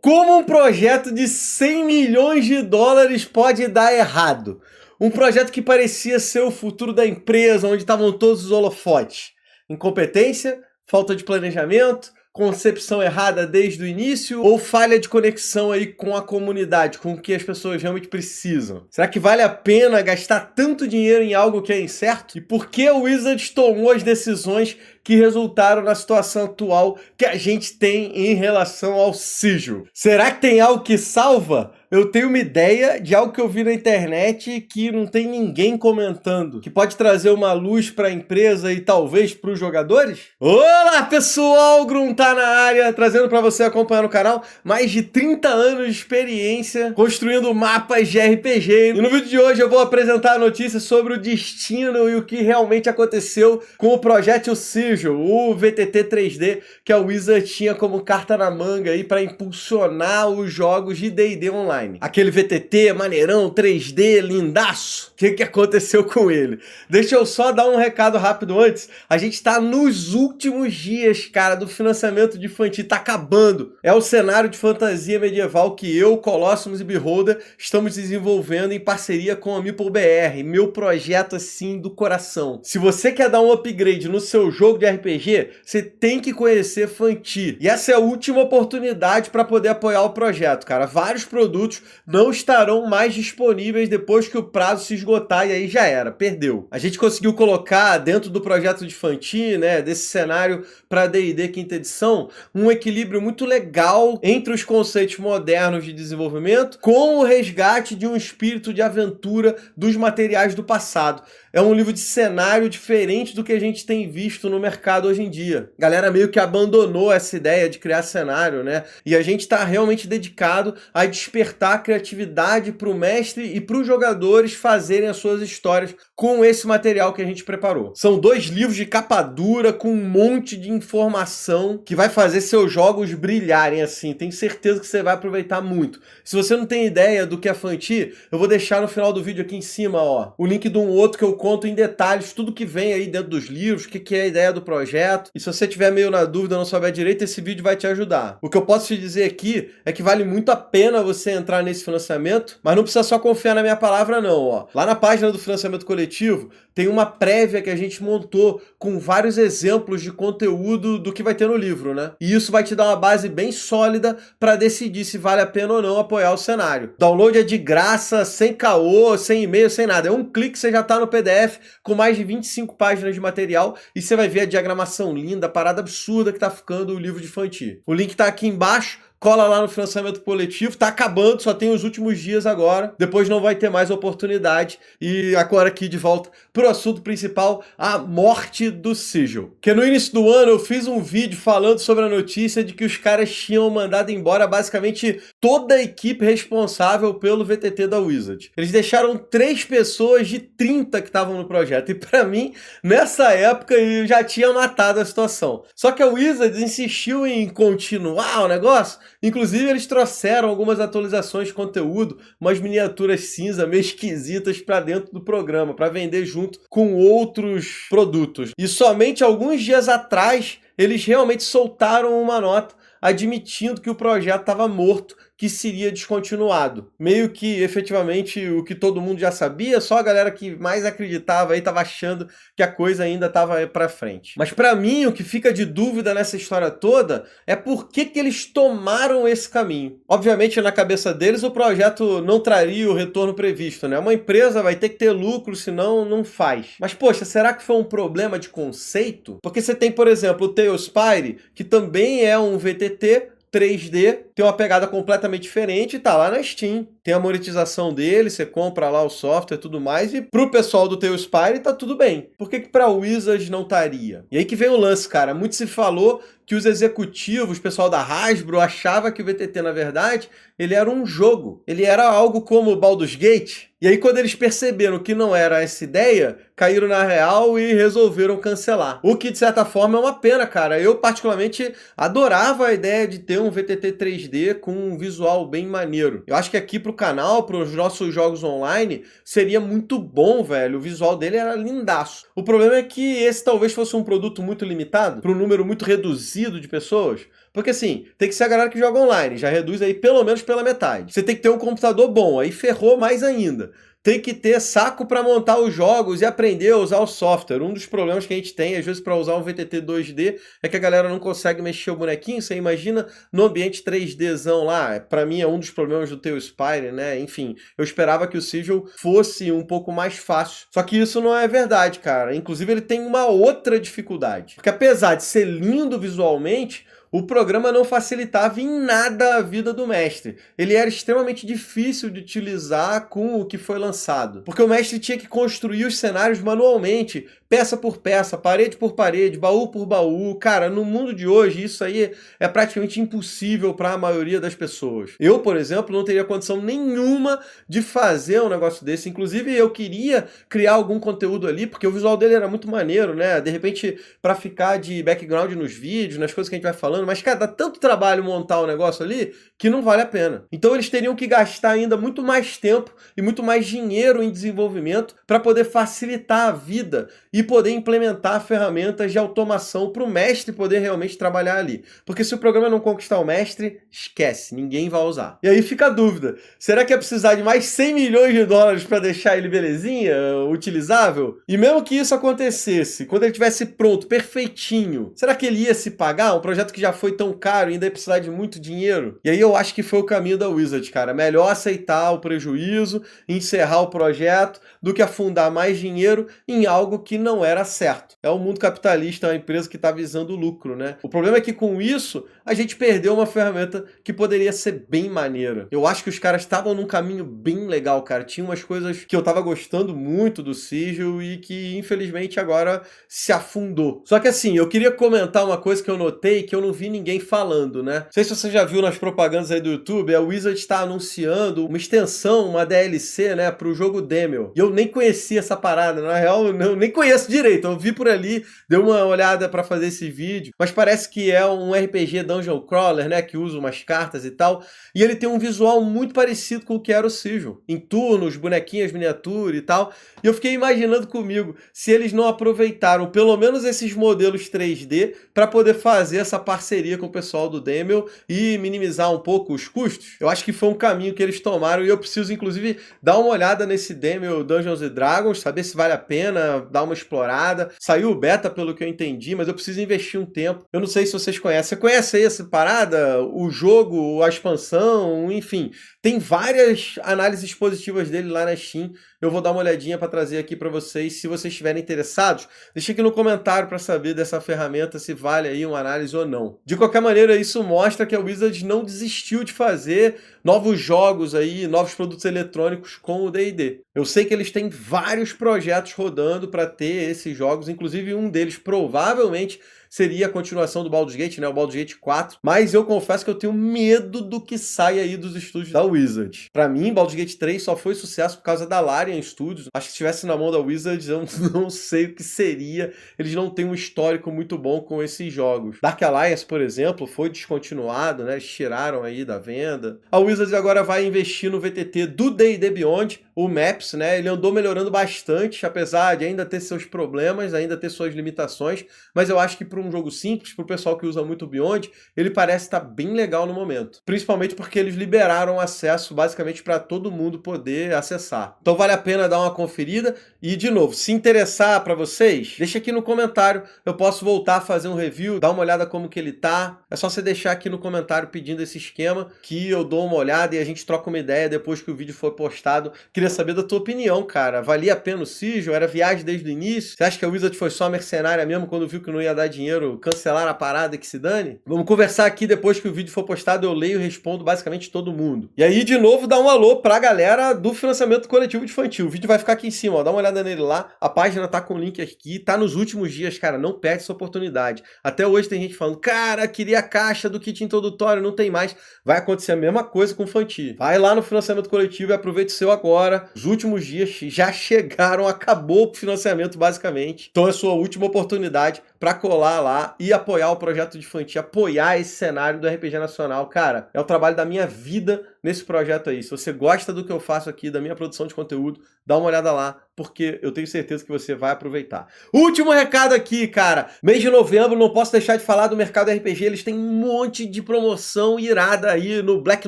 Como um projeto de 100 milhões de dólares pode dar errado? Um projeto que parecia ser o futuro da empresa, onde estavam todos os holofotes. Incompetência, falta de planejamento, concepção errada desde o início ou falha de conexão aí com a comunidade, com o que as pessoas realmente precisam? Será que vale a pena gastar tanto dinheiro em algo que é incerto? E por que o Wizards tomou as decisões que resultaram na situação atual que a gente tem em relação ao sigil? Será que tem algo que salva? Eu tenho uma ideia de algo que eu vi na internet que não tem ninguém comentando, que pode trazer uma luz para a empresa e talvez para os jogadores? Olá pessoal, Grum tá na área, trazendo para você acompanhar no canal mais de 30 anos de experiência construindo mapas de RPG. E no vídeo de hoje eu vou apresentar a notícia sobre o destino e o que realmente aconteceu com o Project Sigil, o VTT 3D que a Wizard tinha como carta na manga aí para impulsionar os jogos de D&D Online. Aquele VTT maneirão, 3D, lindaço. O que aconteceu com ele? Deixa eu só dar um recado rápido antes. A gente tá nos últimos dias, cara, do financiamento de Fanti. Tá acabando. É o cenário de fantasia medieval que eu, Colossus e Beholder estamos desenvolvendo em parceria com a MeepleBR. Meu projeto, assim, do coração. Se você quer dar um upgrade no seu jogo de RPG, você tem que conhecer Fanti. E essa é a última oportunidade para poder apoiar o projeto, cara. Vários produtos não estarão mais disponíveis depois que o prazo se esgotar e aí já era, perdeu. A gente conseguiu colocar dentro do projeto de Fanti, né, desse cenário para D&D quinta edição, um equilíbrio muito legal entre os conceitos modernos de desenvolvimento com o resgate de um espírito de aventura dos materiais do passado. É um livro de cenário diferente do que a gente tem visto no mercado hoje em dia. A galera meio que abandonou essa ideia de criar cenário, né? E a gente está realmente dedicado a despertar a criatividade para o mestre e para os jogadores fazerem as suas histórias com esse material que a gente preparou. São 2 livros de capa dura com um monte de informação que vai fazer seus jogos brilharem assim. Tenho certeza que você vai aproveitar muito. Se você não tem ideia do que é Fanti, eu vou deixar no final do vídeo aqui em cima, ó, o link de um outro que eu conto em detalhes tudo que vem aí dentro dos livros, o que é a ideia do projeto. E se você tiver meio na dúvida, não souber direito, esse vídeo vai te ajudar. O que eu posso te dizer aqui é que vale muito a pena você entrar nesse financiamento, mas não precisa só confiar na minha palavra não, ó. Lá na página do financiamento coletivo tem uma prévia que a gente montou com vários exemplos de conteúdo do que vai ter no livro, né? E isso vai te dar uma base bem sólida para decidir se vale a pena ou não apoiar o cenário. O download é de graça, sem caô, sem e-mail, sem nada. É um clique, você já tá no PDF com mais de 25 páginas de material e você vai ver a diagramação linda, a parada absurda que tá ficando o livro de Fanti. O link tá aqui embaixo. Cola lá no financiamento coletivo, tá acabando, só tem os últimos dias agora, depois não vai ter mais oportunidade. E agora aqui de volta pro assunto principal, a morte do Sigil. Que no início do ano eu fiz um vídeo falando sobre a notícia de que os caras tinham mandado embora basicamente toda a equipe responsável pelo VTT da Wizard. Eles deixaram 3 pessoas de 30 que estavam no projeto, e pra mim, nessa época, eu já tinha matado a situação. Só que a Wizard insistiu em continuar o negócio. Inclusive, eles trouxeram algumas atualizações de conteúdo, umas miniaturas cinza meio esquisitas para dentro do programa, para vender junto com outros produtos. E somente alguns dias atrás, eles realmente soltaram uma nota admitindo que o projeto estava morto, que seria descontinuado. Meio que, efetivamente, o que todo mundo já sabia, só a galera que mais acreditava aí estava achando que a coisa ainda estava para frente. Mas para mim, o que fica de dúvida nessa história toda é por que eles tomaram esse caminho. Obviamente, na cabeça deles, o projeto não traria o retorno previsto, né? Uma empresa vai ter que ter lucro, senão não faz. Mas, poxa, será que foi um problema de conceito? Porque você tem, por exemplo, o Tailspire, que também é um VTT 3D, tem uma pegada completamente diferente e tá lá na Steam. Tem a monetização dele, você compra lá o software e tudo mais, e pro pessoal do Tailspire tá tudo bem. Por que pra Wizards não estaria? E aí que vem o lance, cara. Muito se falou que os executivos, o pessoal da Hasbro, achava que o VTT, na verdade, ele era um jogo. Ele era algo como Baldur's Gate. E aí, quando eles perceberam que não era essa ideia, caíram na real e resolveram cancelar. O que, de certa forma, é uma pena, cara. Eu, particularmente, adorava a ideia de ter um VTT 3D com um visual bem maneiro. Eu acho que aqui pro canal, pros nossos jogos online, seria muito bom, velho. O visual dele era lindaço. O problema é que esse talvez fosse um produto muito limitado, para um número muito reduzido reduzido de pessoas? Porque assim, tem que ser a galera que joga online, já reduz aí pelo menos pela metade. Você tem que ter um computador bom, aí ferrou mais ainda. Tem que ter saco para montar os jogos e aprender a usar o software. Um dos problemas que a gente tem, às vezes, para usar um VTT 2D é que a galera não consegue mexer o bonequinho. Você imagina no ambiente 3Dzão lá. Para mim é um dos problemas do teu Spyro, né? Enfim, eu esperava que o Sigil fosse um pouco mais fácil. Só que isso não é verdade, cara. Inclusive, ele tem uma outra dificuldade. Porque apesar de ser lindo visualmente, o programa não facilitava em nada a vida do mestre. Ele era extremamente difícil de utilizar com o que foi lançado. Porque o mestre tinha que construir os cenários manualmente, peça por peça, parede por parede, baú por baú. Cara, no mundo de hoje, isso aí é praticamente impossível para a maioria das pessoas. Eu, por exemplo, não teria condição nenhuma de fazer um negócio desse. Inclusive, eu queria criar algum conteúdo ali, porque o visual dele era muito maneiro, né? De repente, para ficar de background nos vídeos, nas coisas que a gente vai falando, mas, cara, dá tanto trabalho montar um negócio ali que não vale a pena. Então eles teriam que gastar ainda muito mais tempo e muito mais dinheiro em desenvolvimento para poder facilitar a vida e poder implementar ferramentas de automação para o mestre poder realmente trabalhar ali. Porque se o programa não conquistar o mestre, esquece, ninguém vai usar. E aí fica a dúvida, será que é precisar de mais 100 milhões de dólares para deixar ele belezinha, utilizável? E mesmo que isso acontecesse, quando ele estivesse pronto, perfeitinho, será que ele ia se pagar? Um projeto que já foi tão caro e ainda ia precisar de muito dinheiro? E aí eu acho que foi o caminho da Wizard, cara. Melhor aceitar o prejuízo, encerrar o projeto, do que afundar mais dinheiro em algo que não era certo. É o mundo capitalista, é uma empresa que está visando lucro, né? O problema é que com isso, a gente perdeu uma ferramenta que poderia ser bem maneira. Eu acho que os caras estavam num caminho bem legal, cara. Tinha umas coisas que eu tava gostando muito do Sigil e que, infelizmente, agora se afundou. Só que assim, eu queria comentar uma coisa que eu notei que eu não vi ninguém falando, né? Não sei se você já viu nas propagandas aí do YouTube, a Wizard está anunciando uma extensão, uma DLC, né, pro jogo Demel. E eu nem conhecia essa parada, na real, eu nem conheço direito. Eu vi por ali, dei uma olhada pra fazer esse vídeo, mas parece que é um RPG Dungeon Crawler, né, que usa umas cartas e tal, e ele tem um visual muito parecido com o que era o Sigil, em turnos, bonequinhas, miniatura e tal, e eu fiquei imaginando comigo se eles não aproveitaram pelo menos esses modelos 3D para poder fazer essa parceria com o pessoal do Demel e minimizar um pouco os custos. Eu acho que foi um caminho que eles tomaram e eu preciso, inclusive, dar uma olhada nesse Demel Dungeons & Dragons, saber se vale a pena, dar uma explorada. Saiu o beta, pelo que eu entendi, mas eu preciso investir um tempo. Eu não sei se vocês conhecem. Você conhece aí essa parada? O jogo, a expansão, enfim. Tem várias análises positivas dele lá na Steam. Eu vou dar uma olhadinha para trazer aqui para vocês. Se vocês estiverem interessados, deixa aqui no comentário para saber dessa ferramenta, se vale aí uma análise ou não. De qualquer maneira, isso mostra que a Wizard não desistiu de fazer novos jogos aí, novos produtos eletrônicos com o D&D. Eu sei que eles têm vários projetos rodando para ter esses jogos, inclusive um deles provavelmente seria a continuação do Baldur's Gate, né? O Baldur's Gate 4. Mas eu confesso que eu tenho medo do que sai aí dos estúdios da Wizard. Pra mim, Baldur's Gate 3 só foi sucesso por causa da Larian Studios. Acho que se estivesse na mão da Wizard, eu não sei o que seria. Eles não têm um histórico muito bom com esses jogos. Dark Alliance, por exemplo, foi descontinuado, né? Eles tiraram aí da venda. A Wizard agora vai investir no VTT do D&D Beyond, o Maps, né? Ele andou melhorando bastante, apesar de ainda ter seus problemas, ainda ter suas limitações, mas eu acho que para um jogo simples, para o pessoal que usa muito o Beyond, ele parece estar bem legal no momento. Principalmente porque eles liberaram acesso basicamente para todo mundo poder acessar. Então vale a pena dar uma conferida e, de novo, se interessar para vocês, deixa aqui no comentário, eu posso voltar a fazer um review, dar uma olhada como que ele tá. É só você deixar aqui no comentário pedindo esse esquema que eu dou uma olhada e a gente troca uma ideia depois que o vídeo for postado. Queria saber da tua opinião, cara. Valia a pena o Sigil? Era viagem desde o início? Você acha que a Wizard foi só mercenária mesmo quando viu que não ia dar dinheiro, cancelar a parada e que se dane? Vamos conversar aqui depois que o vídeo for postado, eu leio e respondo basicamente todo mundo. E aí, de novo, dá um alô pra galera do financiamento coletivo de infantil. O vídeo vai ficar aqui em cima, ó. Dá uma olhada nele lá. A página tá com o link aqui. Tá nos últimos dias, cara. Não perde essa oportunidade. Até hoje tem gente falando, cara, queria a caixa do kit introdutório, não tem mais. Vai acontecer a mesma coisa com o Fanti. Vai lá no financiamento coletivo e aproveite o seu agora. Os últimos dias já chegaram, acabou o financiamento basicamente. Então é a sua última oportunidade para colar lá e apoiar o projeto de Fanti, apoiar esse cenário do RPG Nacional. Cara, é o trabalho da minha vida nesse projeto aí. Se você gosta do que eu faço aqui, da minha produção de conteúdo, dá uma olhada lá, porque eu tenho certeza que você vai aproveitar. Último recado aqui, cara. Mês de novembro, não posso deixar de falar do mercado RPG. Eles têm um monte de promoção irada aí no Black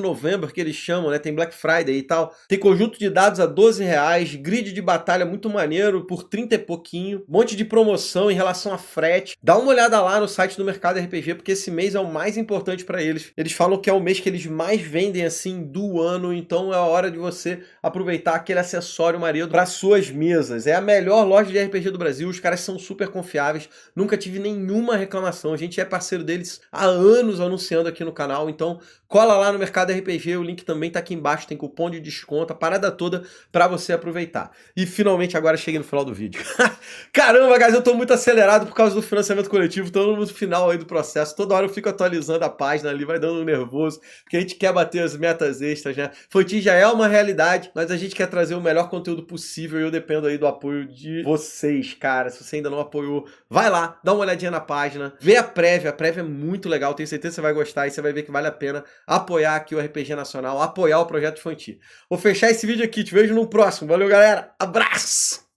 November, que eles chamam, né? Tem Black Friday e tal. Tem conjunto de dados a R$12, grid de batalha muito maneiro por 30 e pouquinho. Um monte de promoção em relação a frete. Dá uma olhada lá no site do mercado RPG, porque esse mês é o mais importante para eles. Eles falam que é o mês que eles mais vendem, assim, do ano. Então é a hora de você aproveitar aquele acessório maneiro para suas mesas. É a melhor loja de RPG do Brasil. Os caras são super confiáveis. Nunca tive nenhuma reclamação. A gente é parceiro deles há anos anunciando aqui no canal. Então cola lá no Mercado RPG. O link também tá aqui embaixo. Tem cupom de desconto. A parada toda para você aproveitar. E finalmente agora cheguei no final do vídeo. Caramba, guys, eu tô muito acelerado por causa do financiamento coletivo. Tô no final aí do processo. Toda hora eu fico atualizando a página ali. Vai dando um nervoso. Porque a gente quer bater as metas extras, né? Fanti já é uma realidade, mas a gente quer trazer o melhor conteúdo possível e eu dependo aí do apoio de vocês, cara. Se você ainda não apoiou, vai lá, dá uma olhadinha na página, vê a prévia é muito legal, tenho certeza que você vai gostar e você vai ver que vale a pena apoiar aqui o RPG Nacional, apoiar o Projeto Fanti. Vou fechar esse vídeo aqui, te vejo no próximo. Valeu, galera, abraço!